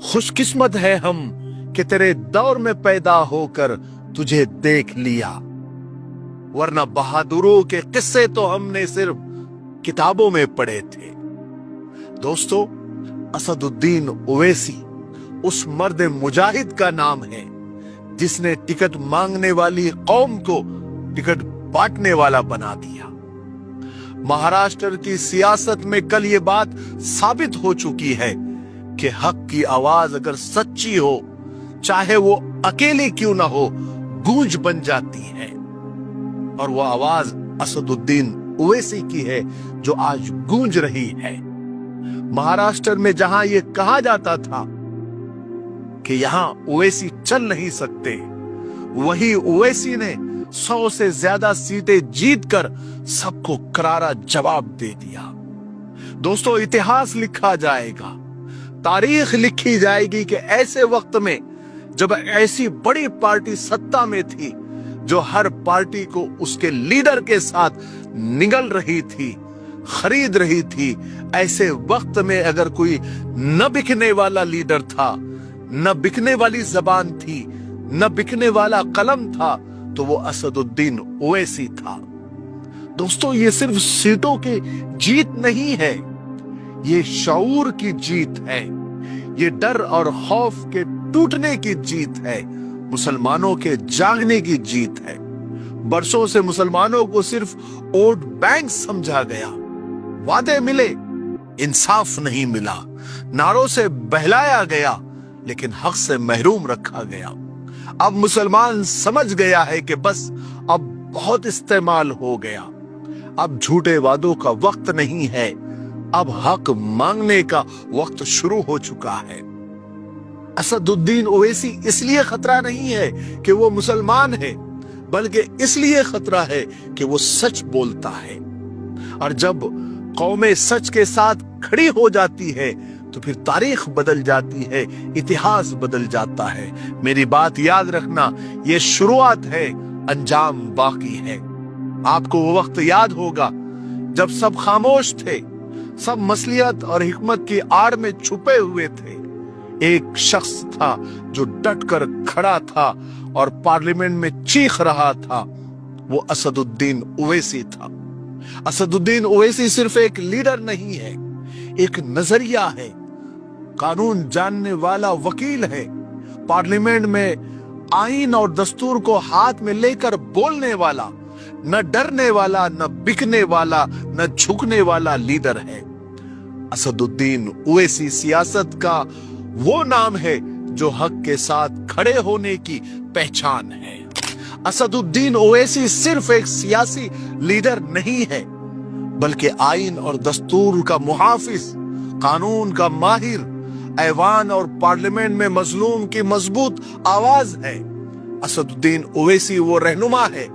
खुशकिस्मत है हम कि तेरे दौर में पैदा होकर तुझे देख लिया, वरना बहादुरों के किस्से तो हमने सिर्फ किताबों में पढ़े थे। दोस्तों, असदुद्दीन ओवैसी उस मर्द मुजाहिद का नाम है जिसने टिकट मांगने वाली कौम को टिकट बांटने वाला बना दिया। महाराष्ट्र की सियासत में कल ये बात साबित हो चुकी है कि हक की आवाज अगर सच्ची हो, चाहे वो अकेले क्यों ना हो, गूंज बन जाती है। और वो आवाज असदुद्दीन ओवैसी की है जो आज गूंज रही है। महाराष्ट्र में जहां ये कहा जाता था कि यहां ओवैसी चल नहीं सकते, वही ओवैसी ने 100 से ज्यादा सीटें जीतकर सबको करारा जवाब दे दिया। दोस्तों, इतिहास लिखा जाएगा, तारीख लिखी जाएगी कि ऐसे वक्त में जब ऐसी बड़ी पार्टी सत्ता में थी जो हर पार्टी को उसके लीडर के साथ निगल रही थी, खरीद रही थी, ऐसे वक्त में अगर कोई न बिकने वाला लीडर था, न बिकने वाली जबान थी, न बिकने वाला कलम था, तो वो असदुद्दीन ओवैसी था। दोस्तों, ये सिर्फ सीटों की जीत नहीं है, ये शऊर की जीत है, ये डर और खौफ के टूटने की जीत है, मुसलमानों के जागने की जीत है। बरसों से मुसलमानों को सिर्फ वोट बैंक समझा गया, वादे मिले, इंसाफ नहीं मिला, नारों से बहलाया गया, लेकिन हक से महरूम रखा गया। अब मुसलमान समझ गया है कि बस अब बहुत इस्तेमाल हो गया, अब झूठे वादों का वक्त नहीं है, अब हक मांगने का वक्त शुरू हो चुका है। असदुद्दीन ओवैसी इसलिए खतरा नहीं है कि वो मुसलमान है, बल्कि इसलिए खतरा है कि वो सच बोलता है। और जब कौमें सच के साथ खड़ी हो जाती है तो फिर तारीख बदल जाती है, इतिहास बदल जाता है। मेरी बात याद रखना, ये शुरुआत है, अंजाम बाकी है। आपको वो वक्त याद होगा जब सब खामोश थे, सब मसलियत और हिकमत की आड़ में छुपे हुए थे। एक शख्स था जो डटकर खड़ा था और पार्लियामेंट में चीख रहा था, वो असदुद्दीन ओवैसी था। असदुद्दीन ओवैसी सिर्फ एक लीडर नहीं है, एक नजरिया है, कानून जानने वाला वकील है, पार्लियामेंट में आईन और दस्तूर को हाथ में लेकर बोलने वाला, न डरने वाला, न बिकने वाला, न झुकने वाला लीडर है। असदुद्दीन ओवैसी सियासत का वो नाम है जो हक के साथ खड़े होने की पहचान है। असदुद्दीन ओवैसी सिर्फ एक सियासी लीडर नहीं है, बल्कि आईन और दस्तूर का मुहाफिज, कानून का माहिर, ऐवान और पार्लियामेंट में मजलूम की मजबूत आवाज है। असदुद्दीन ओवैसी वो रहनुमा है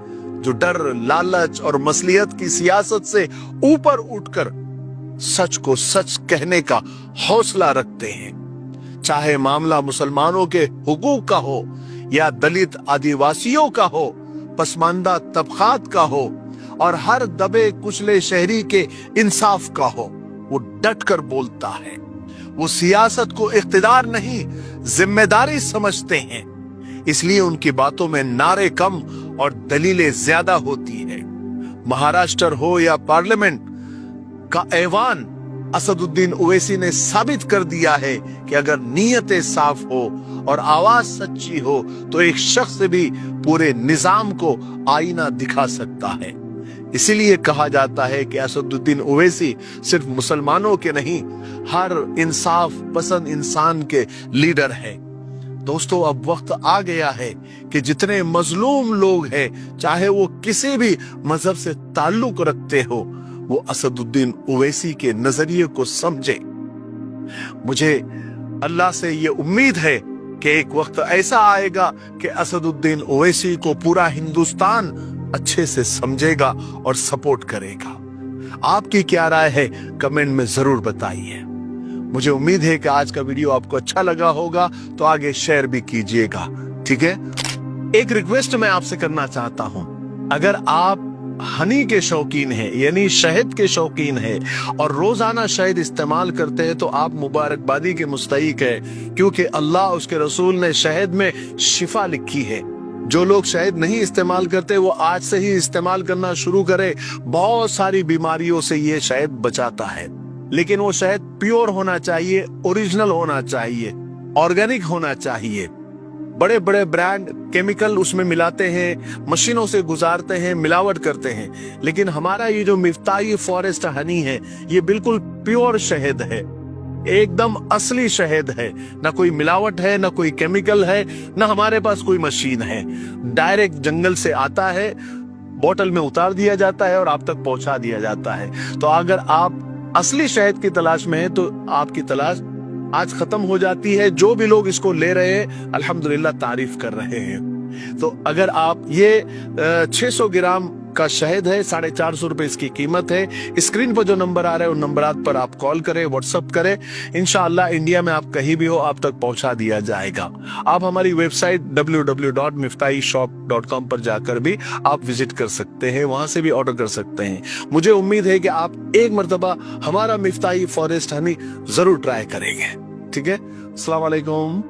जो डर, लालच और मसलियत की सियासत से ऊपर उठकर सच को सच कहने का हौसला रखते हैं। चाहे मामला मुसलमानों के हुकूक का हो या दलित आदिवासियों का हो, पसमानदा तबकात का हो और हर दबे कुचले शहरी के इंसाफ का हो, वो डट कर बोलता है। वो सियासत को इख्तिदार नहीं, जिम्मेदारी समझते हैं, इसलिए उनकी बातों में नारे कम और दलीलें ज्यादा होती है। महाराष्ट्र हो या पार्लियामेंट का ऐवान, असदुद्दीन ओवैसी ने साबित कर दिया है कि अगर नीयतें साफ हो और आवाज सच्ची हो तो एक शख्स भी पूरे निजाम को आईना दिखा सकता है। इसीलिए कहा जाता है कि असदुद्दीन ओवैसी सिर्फ मुसलमानों के नहीं, हर इंसाफ पसंद इंसान के लीडर है। दोस्तों, अब वक्त आ गया है कि जितने मजलूम लोग हैं, चाहे वो किसी भी मजहब से ताल्लुक रखते हो, वो असदुद्दीन ओवैसी के नजरिए को समझे। मुझे अल्लाह से ये उम्मीद है कि एक वक्त ऐसा आएगा कि असदुद्दीन ओवैसी को पूरा हिंदुस्तान अच्छे से समझेगा और सपोर्ट करेगा। आपकी क्या राय है, कमेंट में जरूर बताइए। मुझे उम्मीद है कि आज का वीडियो आपको अच्छा लगा होगा, तो आगे शेयर भी कीजिएगा, ठीक है। एक रिक्वेस्ट मैं आपसे करना चाहता हूं, अगर आप हनी के शौकीन हैं, यानी शहद के शौकीन हैं और रोजाना शहद इस्तेमाल करते हैं, तो आप मुबारकबादी के मुस्तहिक है, क्योंकि अल्लाह उसके रसूल ने शहद में शिफा लिखी है। जो लोग शहद नहीं इस्तेमाल करते वो आज से ही इस्तेमाल करना शुरू करे, बहुत सारी बीमारियों से ये शहद बचाता है। लेकिन वो शहद प्योर होना चाहिए, ओरिजिनल होना चाहिए, ऑर्गेनिक होना चाहिए। बड़े बड़े ब्रांड केमिकल उसमें मिलाते हैं, मशीनों से गुजारते हैं, मिलावट करते हैं। लेकिन हमारा ये जो मिफ्ताही फॉरेस्ट हनी है, ये बिल्कुल प्योर शहद है, एकदम असली शहद है। ना कोई मिलावट है, ना कोई केमिकल है, ना हमारे पास कोई मशीन है। डायरेक्ट जंगल से आता है, बोतल में उतार दिया जाता है और आप तक पहुंचा दिया जाता है। तो अगर आप असली शहद की तलाश में हैं, तो आपकी तलाश आज खत्म हो जाती है। जो भी लोग इसको ले रहे हैं अल्हम्दुलिल्लाह तारीफ कर रहे हैं। तो अगर आप ये 600 ग्राम का शहद है, 450 रुपए इसकी कीमत है। स्क्रीन पर जो नंबर आ रहा है उन नंबरात पर आप कॉल करें, व्हाट्सअप करें, इंशाअल्लाह इंडिया में आप कहीं भी हो आप तक पहुंचा दिया जाएगा। आप हमारी वेबसाइट www.miftahishop.com पर जाकर भी आप विजिट कर सकते हैं, वहां से भी ऑर्डर कर सकते हैं। मुझे उम्मीद है कि आप एक मर्तबा हमारा मिफ्ताही फॉरेस्ट हनी जरूर ट्राई करेंगे। ठीक है, अस्सलाम वालेकुम।